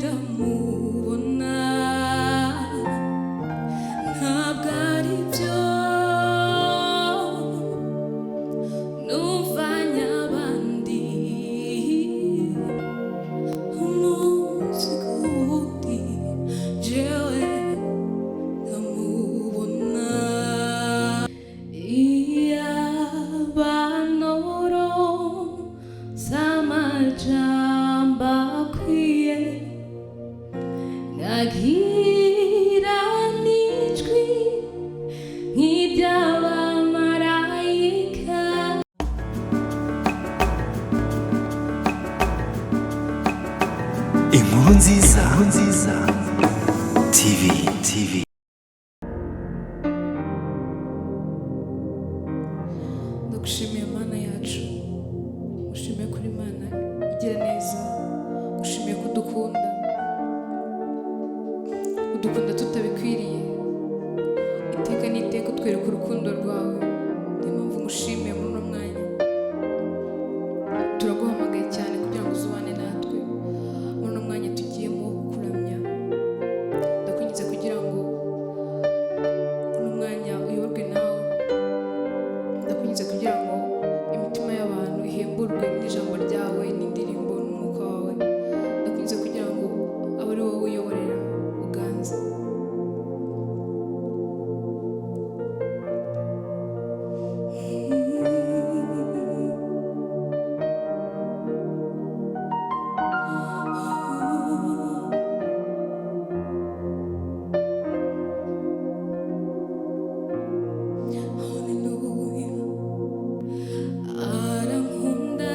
ndamubona ntabwo ari byo nuvanye abandi umunsi ku wundi jewe ndamubona iyabanoro z'amajambo akwiye nkagira n'ijwi nk'iry'abamarayika. Inkuru nziza TV. Ndagushimiye Mana yacu, ushimiye kuri Mana igira neza, ushimiye kudukunda tutabikwiriye, iteka n'iteka utwereka urukundo rwawe. Niyo mpamvu ngushimiye muri uno mwanya, turaguhamagaye cyane kugira ngo uzubane natwe muri uno mwanya tugiyemo kuramya. Ndakwinginze kugira ngo uno mwanya uyoborwe nawe, ndakwinginze kugira ngo imitima y'abantu ihemburwe n'ijambo ryawe n'indirimbo n'umwuka wawe. Ndakwinginze kugira ngo abe ari wowe uyoborera uganza. Arankunda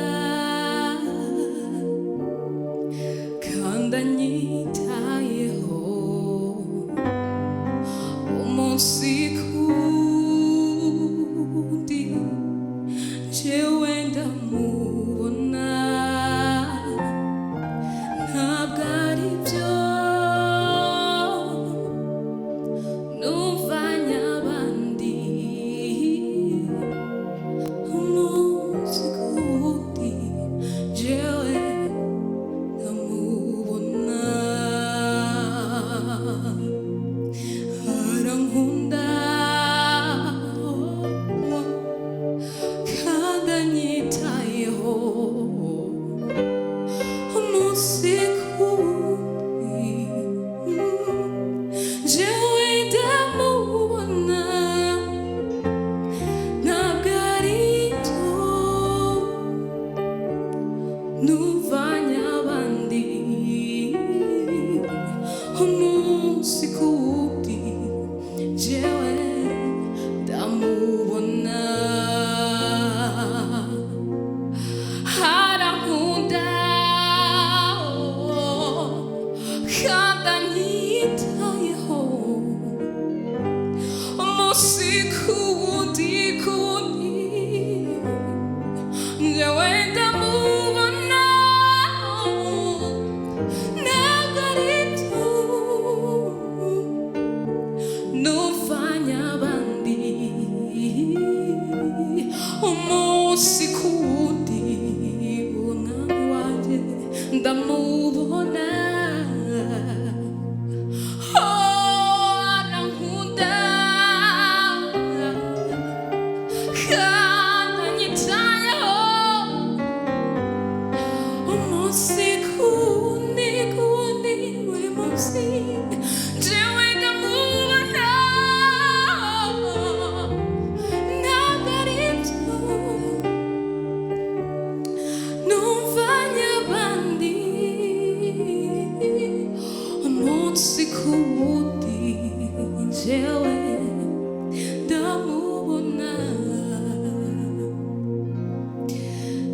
kandi anyitayeho umunsi ku wundi jewe ndamubona ntabwo ari byo nuvanye abandi umunsi ku wundi jewe ndamubona. Arankunda kandi anyitayeho umunsi ku wundi jewe ndamubona ntabwo ari byo nuvanye abandi umunsi ku wundi jewe ndamubona. Arankunda kandi anyitayeho umunsi ku wundi jewe ndamubona ntabwo ari byo nuvanye abandi umunsi ku wundi umwami wanjye ndamubona. Arankunda kandi anyitayeho umunsi ku wundi buri munsi jewe ndamubona ntabwo ari byo nuvanye abandi umunsi ku wundi jewe ndamubona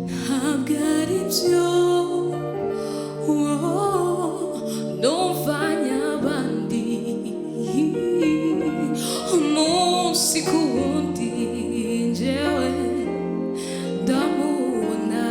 ntabwo ari byo nuvanye abandi umunsi ku wundi jewe ndamubona.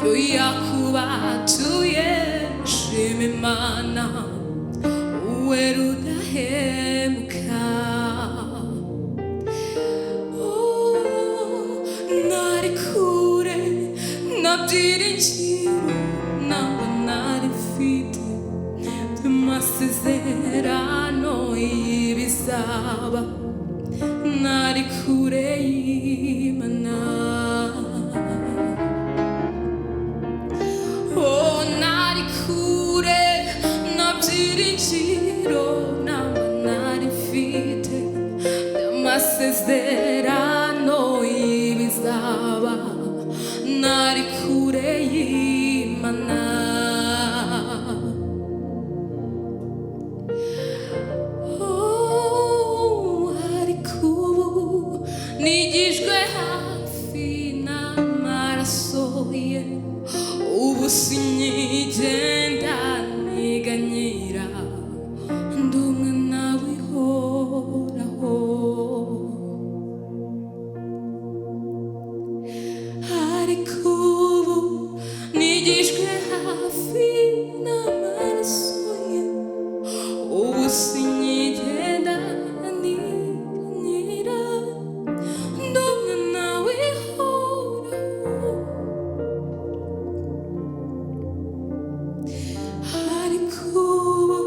yo yakubatuye shima Imana uwe rudahemuka. Nari kure nabyiringiro ntabwo nari mfite amasezerano y'ibizaba, nari kure y'Imana. Nari kure nabyiringiro ntabwo nari mfite amasezerano y'ibizaba, nari kure y'Imana. Ariko ubu nigijwe hafi n'amaraso ye, ubu sinyigenda niganyira, ndi umwana w'ihoraho. Ariko ubu nigijwe hafi n'amaraso ye, ubu sinyigenda niganyira, ndi umwana w'ihoraho. Ariko ubu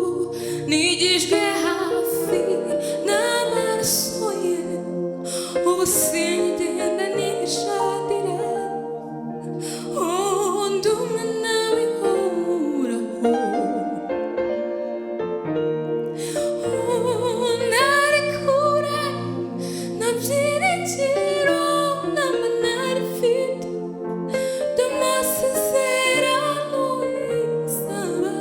nigijwe hafi n'amaraso ye, ubu sinyigenda nishadira, ndi umwana w'ihoraho. Nari kure nabyiringiro ntabwo nari mfite amasezerano y'ibizaba,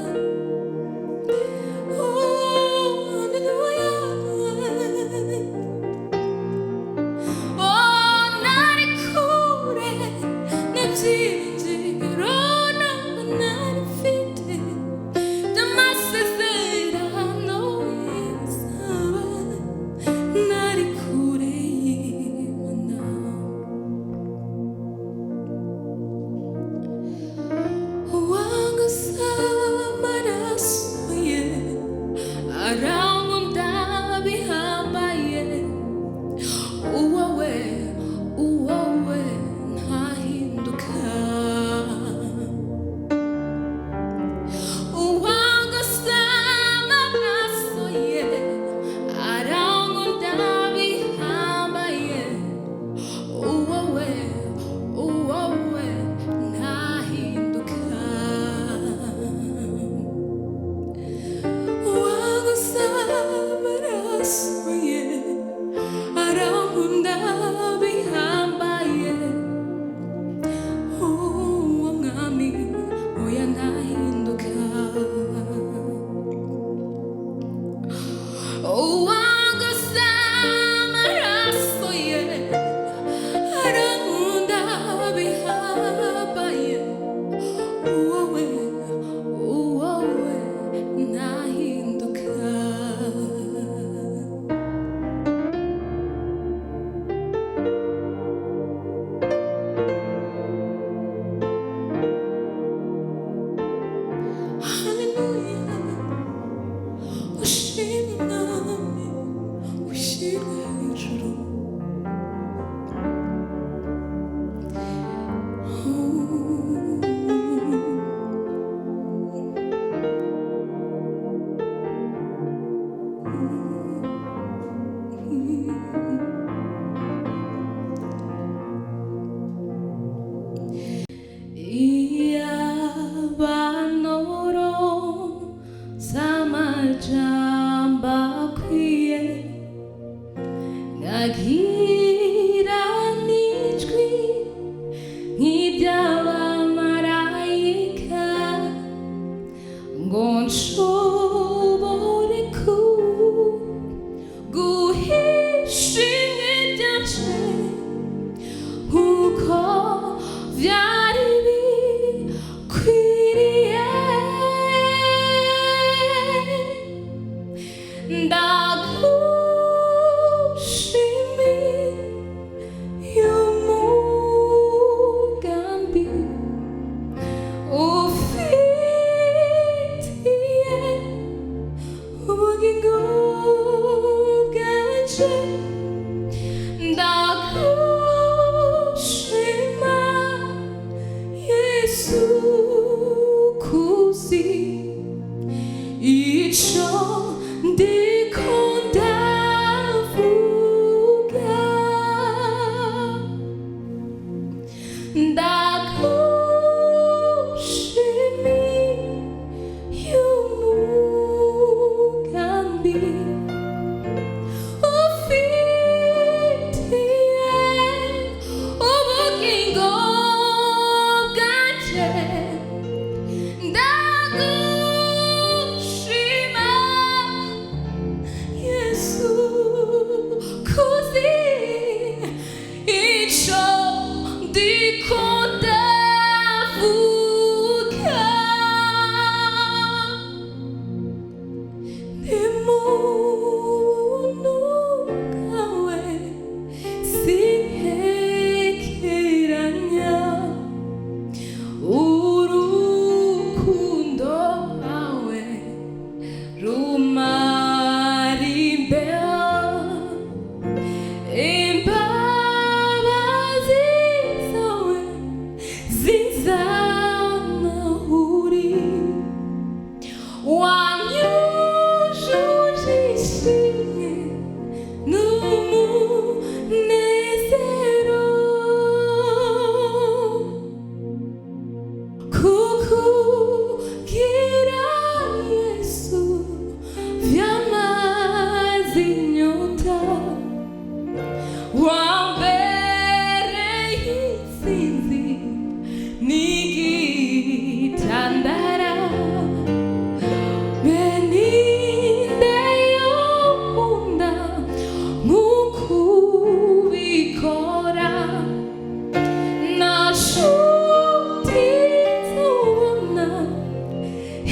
nari kure nabyiringiro ntabwo nari mfite amasezerano y'ibizaba, nari kure y'Imana. Uwanguza amaraso ye arankunda bihambaye, uwowe ntahinduka. Uwanguza amaraso ye arankunda bihambaye, uwowe ntahinduka. Uwanguza amaraso ye arankunda bihambaye, uwo mwami oya ntahinduka. Uwanguza amaraso ye arankunda bihambaye, uwowe ntahinduka. Haleluya, ushimwe Mwami, ushyirwe hejuru. Iyabanoro z'amajambo akwiye, nkagira n'ijwi nk'iry'abamarayika, ngo nshobore guhisha imwe ryace nk'uko byari bikwiriye. Ndagushimiy'imugambi kuzi ico ndiko ndavuga, ndagushimiy'imugambi kukugira YESU vyamaze inyota, wambereye intsinzi n'igitandara, beninde yokunda nk'ukubikora, nashuti tubona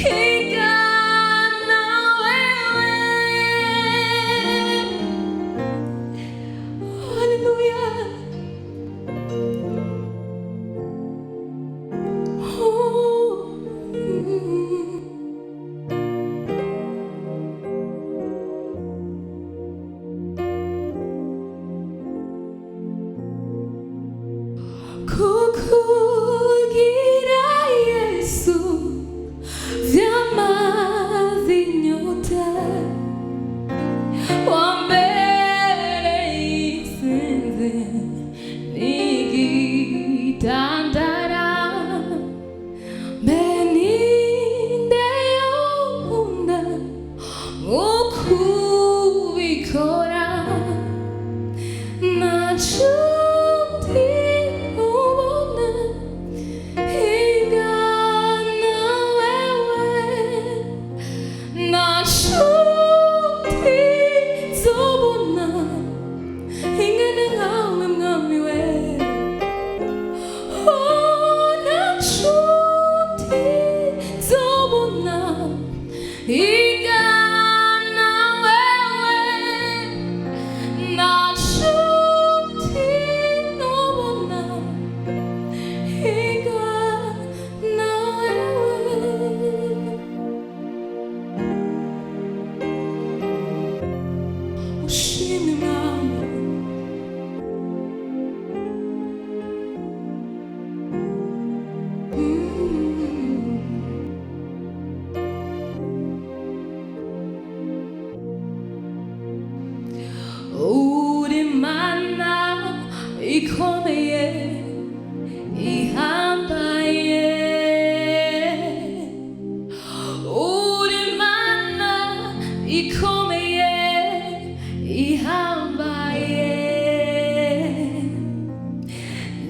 higana wewe. Hallelujah. Kukugira YESU vyamaze inyota, wambereye intsinzi n'igitandara, beninde yokunda nk'ukubikora, nashuti ubona higana wewe, nashuti zobona ingene nkawe mwami we. Oh, nashuti zobona higana wewe, nashuti nobona higana wewe. Ushimwe mwami, uri Mana ikomeye ihambaye, uri Mana ikomeye ihambaye,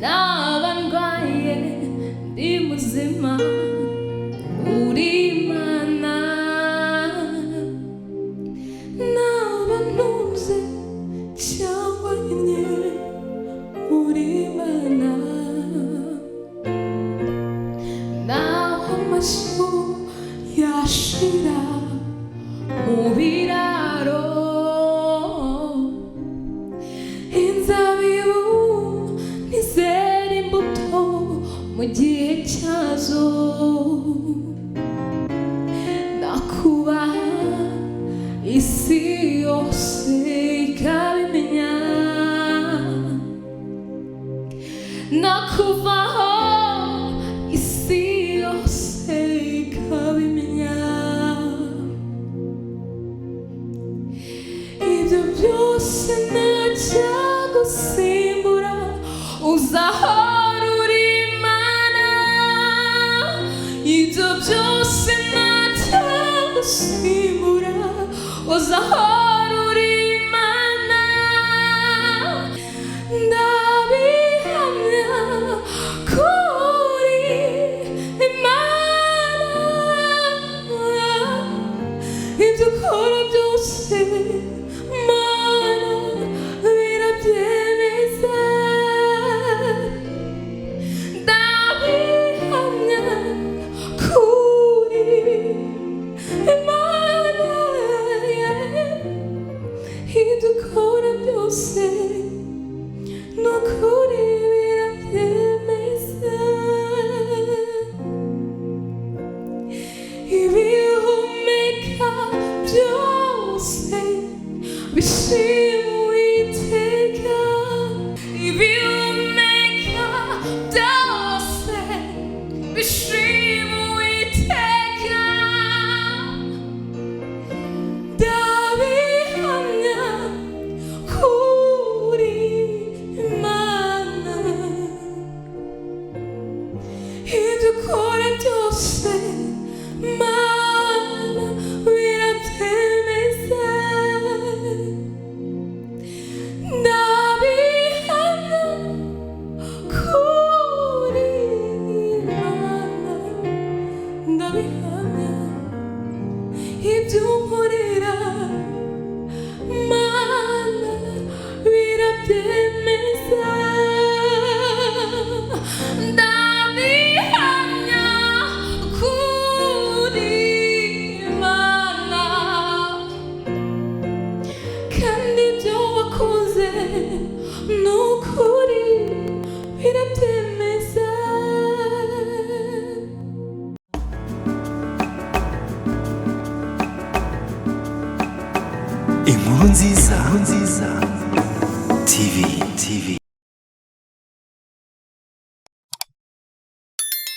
naba ndwaye ndi muzima, uri Mana, naba ntuze cyangwa nke, uri Mana, naho amashyo yashira mu biraro, inzabibu ntizera imbuto mu gihe cyazo, nakubaha isi yose ikabimenya, nakuvaho isi uzagusimbura, uzahora uri Imana. Ndabihamya kuri Imana, ibyo ukora byose Mana birabyemeza. Ndabihamya kuri Imana, ibyo ukora byose ni ukuri birabyemeza. Ibihumeka byose bishima Uwiteka, ibihumeka byose bishima Uwiteka. Ndabihamya kuri Imana, ibyo ukora byose Mana birabyemeza. Ndabihamya kuri Imana, ndabihamya ibyo unkorera Mana birabyemeza. Ndabihamya kuri Imana, kandi ibyo wakoze ni ukuri birabyemeza. Inkuru nziza TV